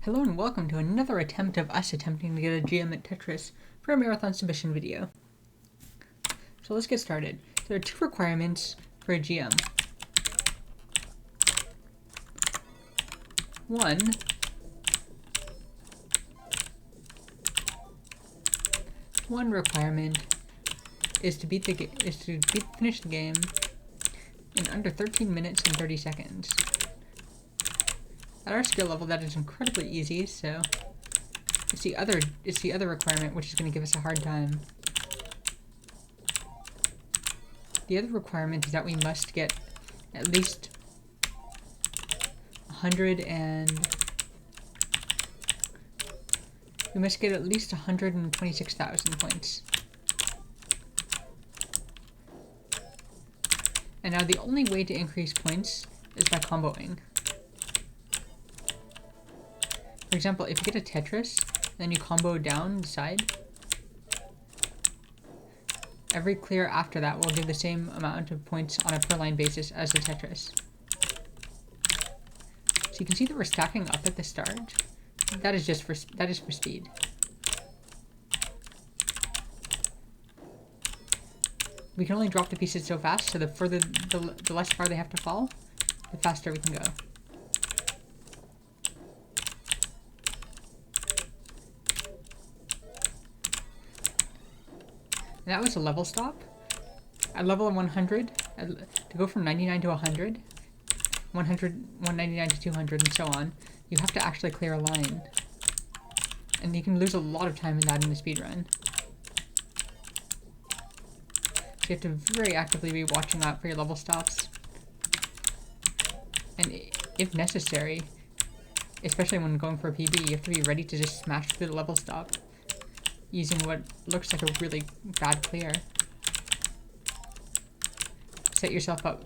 Hello and welcome to another attempt of us attempting to get a GM at Tetris for a marathon submission video. So let's get started. There are two requirements for a GM. One requirement is to finish the game in under 13 minutes and 30 seconds. At our skill level, that is incredibly easy, so it's the other requirement which is going to give us a hard time. The other requirement is that we must get at least 126,000 points. And now the only way to increase points is by comboing. For example, if you get a Tetris, then you combo down the side, every clear after that will give the same amount of points on a per line basis as the Tetris. So you can see that we're stacking up at the start. That is for speed. We can only drop the pieces so fast, so the less far they have to fall, the faster we can go. And that was a level stop. At level 100, to go from 99 to 100, 199 to 200, and so on, you have to actually clear a line. And you can lose a lot of time in that in the speedrun. So you have to very actively be watching out for your level stops. And if necessary, especially when going for a PB, you have to be ready to just smash through the level stop using what looks like a really bad clear. Set yourself up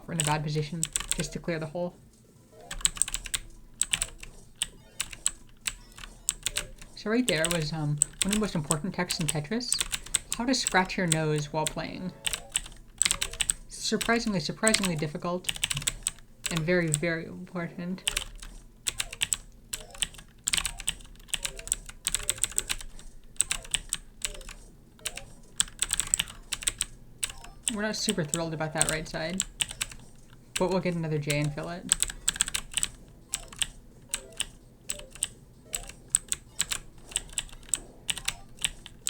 in a bad position just to clear the hole. So right there was one of the most important texts in Tetris: how to scratch your nose while playing. Surprisingly difficult and very, very important. We're not super thrilled about that right side, but we'll get another J and fill it.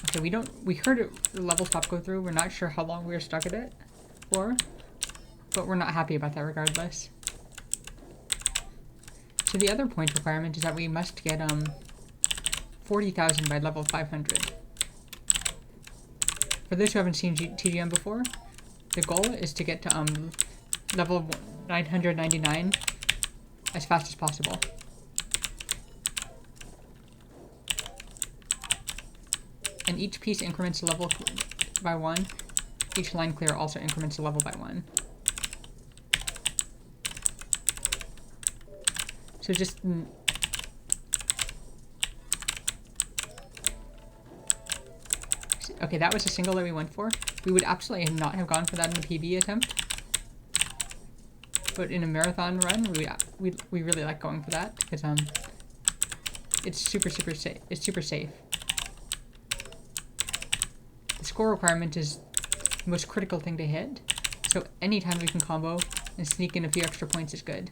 Okay, we heard the level stop go through. We're not sure how long we were stuck at it for, but we're not happy about that regardless. So the other point requirement is that we must get 40,000 by level 500. For those who haven't seen TGM before, the goal is to get to level 999 as fast as possible. And each piece increments the level by 1. Each line clear also increments the level by 1. So just... Okay, that was a single that we went for. We would absolutely not have gone for that in a PB attempt. But in a marathon run, we really like going for that because it's super safe. It's super safe. The score requirement is the most critical thing to hit. So anytime we can combo and sneak in a few extra points is good.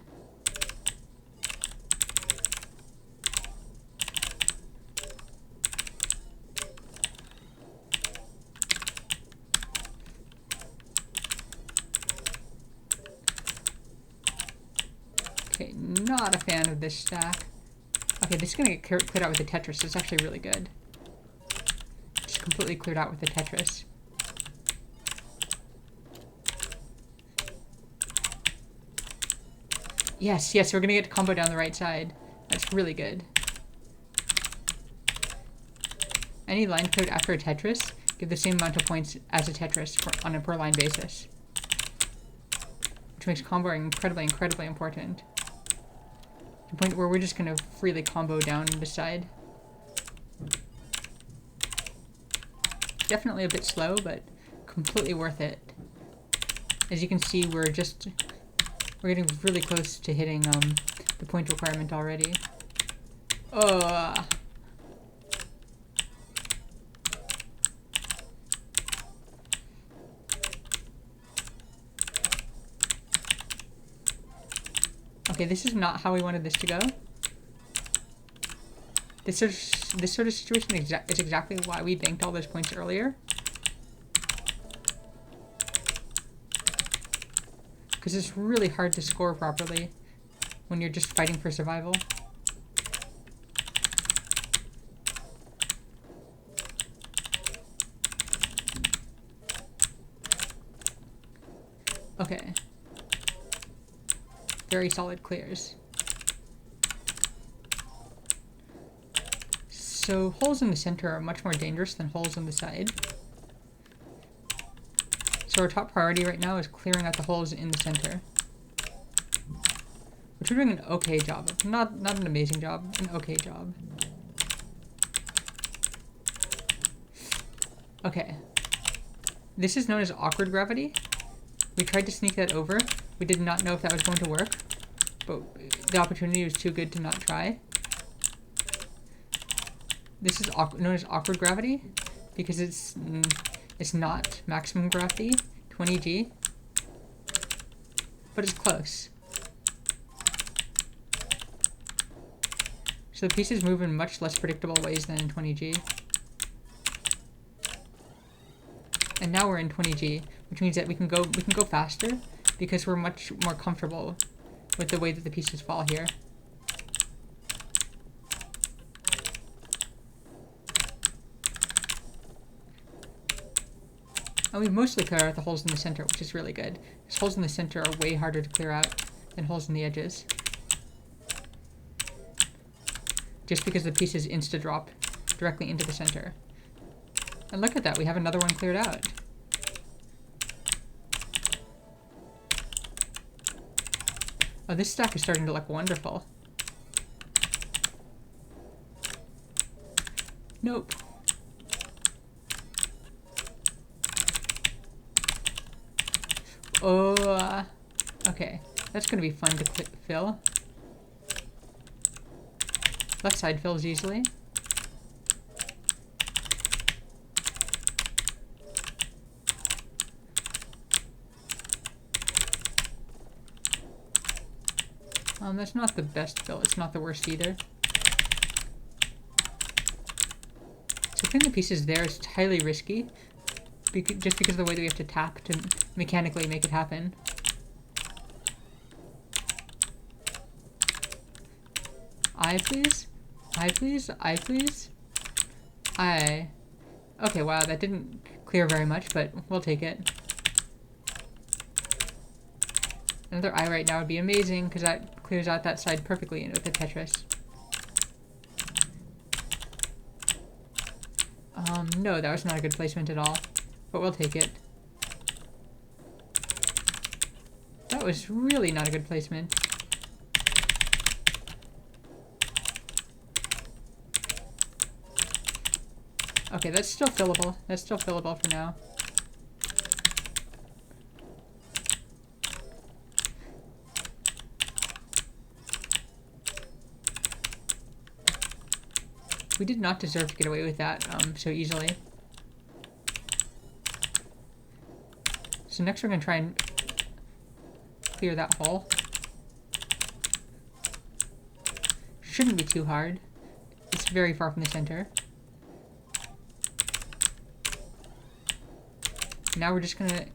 Okay, not a fan of this stack. Okay, this is gonna get cleared out with the Tetris, so it's actually really good. Just completely cleared out with the Tetris. Yes, we're gonna get to combo down the right side. That's really good. Any line cleared after a Tetris give the same amount of points as a Tetris on a per line basis, which makes comboing incredibly important. To the point where we're just gonna freely combo down the side. Definitely a bit slow, but completely worth it. As you can see, we're getting really close to hitting the point requirement already. Okay, this is not how we wanted this to go. This sort of situation is exactly why we banked all those points earlier. Because it's really hard to score properly when you're just fighting for survival. Okay. Very solid clears. So holes in the center are much more dangerous than holes on the side. So our top priority right now is clearing out the holes in the center. Which we're doing an okay job of. Not an amazing job, an okay job. Okay. This is known as awkward gravity. We tried to sneak that over. We did not know if that was going to work, but the opportunity was too good to not try. This is known as awkward gravity because it's not maximum gravity, 20G, but it's close. So the pieces move in much less predictable ways than in 20G. And now we're in 20G, which means that we can go faster because we're much more comfortable with the way that the pieces fall here. And we mostly clear out the holes in the center, which is really good. Because holes in the center are way harder to clear out than holes in the edges. Just because the pieces insta-drop directly into the center. And look at that, we have another one cleared out. Oh, this stack is starting to look wonderful. Nope. Oh, okay. That's gonna be fun to fill. Left side fills easily. That's not the best fill. It's not the worst either. So putting the pieces there is highly risky. Just because of the way that we have to tap to mechanically make it happen. I please? I please? I please? I. Okay, wow, that didn't clear very much, but we'll take it. Another eye right now would be amazing, because that clears out that side perfectly with the Tetris. No, that was not a good placement at all. But we'll take it. That was really not a good placement. Okay, that's still fillable. That's still fillable for now. We did not deserve to get away with that so easily. So next we're going to try and clear that hole. Shouldn't be too hard. It's very far from the center. Now we're just going to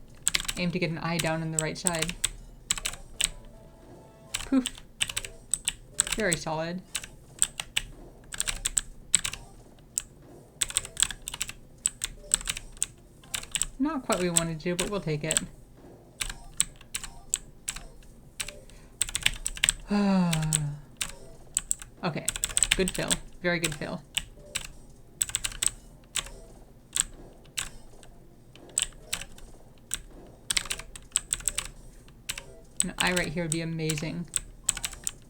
aim to get an eye down on the right side. Poof. Very solid. Not quite what we wanted to do, but we'll take it. Okay, good fill. Very good fill. An eye right here would be amazing.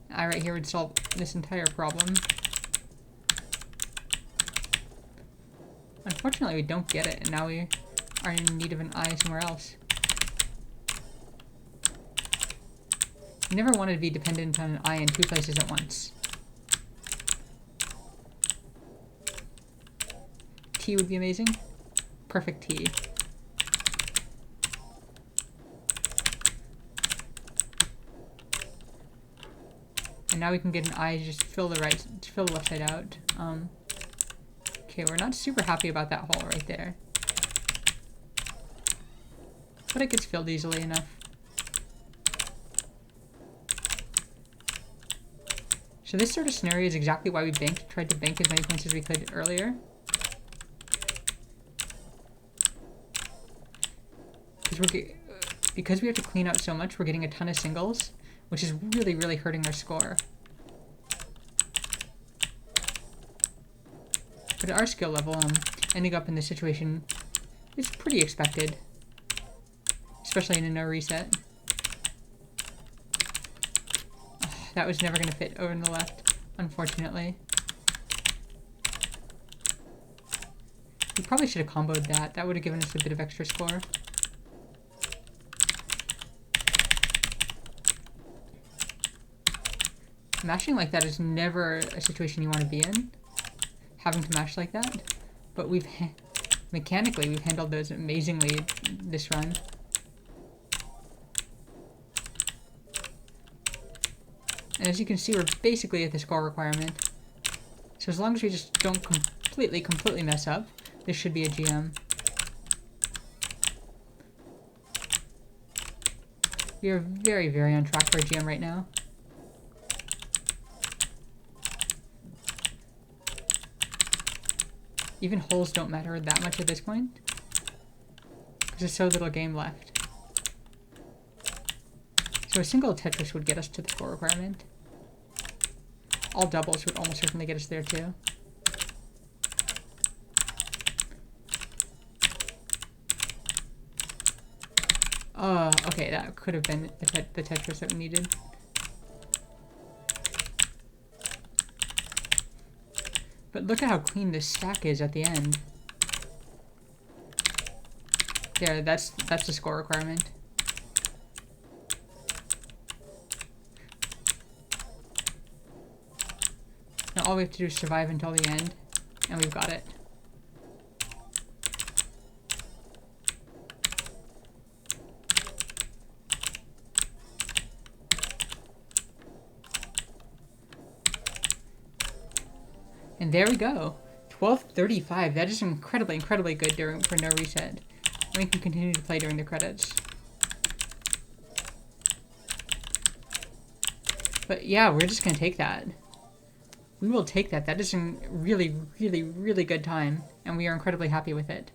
An eye right here would solve this entire problem. Unfortunately, we don't get it, and now we are in need of an eye somewhere else. You never want to be dependent on an eye in two places at once. tea would be amazing. Perfect tea. And now we can get an eye to just fill the left side out. Okay, we're not super happy about that hole right there. But it gets filled easily enough. So this sort of scenario is exactly why we tried to bank as many points as we could earlier. Because we have to clean out so much, we're getting a ton of singles, which is really, really hurting our score. But at our skill level, ending up in this situation is pretty expected. Especially in a no reset. Oh, that was never going to fit over in the left, unfortunately. We probably should have comboed that. That would have given us a bit of extra score. Mashing like that is never a situation you want to be in. Having to mash like that. But mechanically, we've handled those amazingly this run. And as you can see, we're basically at the score requirement. So as long as we just don't completely mess up, this should be a GM. We are very, very on track for a GM right now. Even holes don't matter that much at this point, because there's so little game left. So a single Tetris would get us to the score requirement. All doubles would almost certainly get us there too. Okay, that could have been the Tetris that we needed. But look at how clean this stack is at the end. There, that's the score requirement. Now all we have to do is survive until the end, and we've got it. And there we go. 12:35. That is incredibly, incredibly good for no reset. And we can continue to play during the credits. But yeah, we're just going to take that. We will take that. That is a really, really, really good time. And we are incredibly happy with it.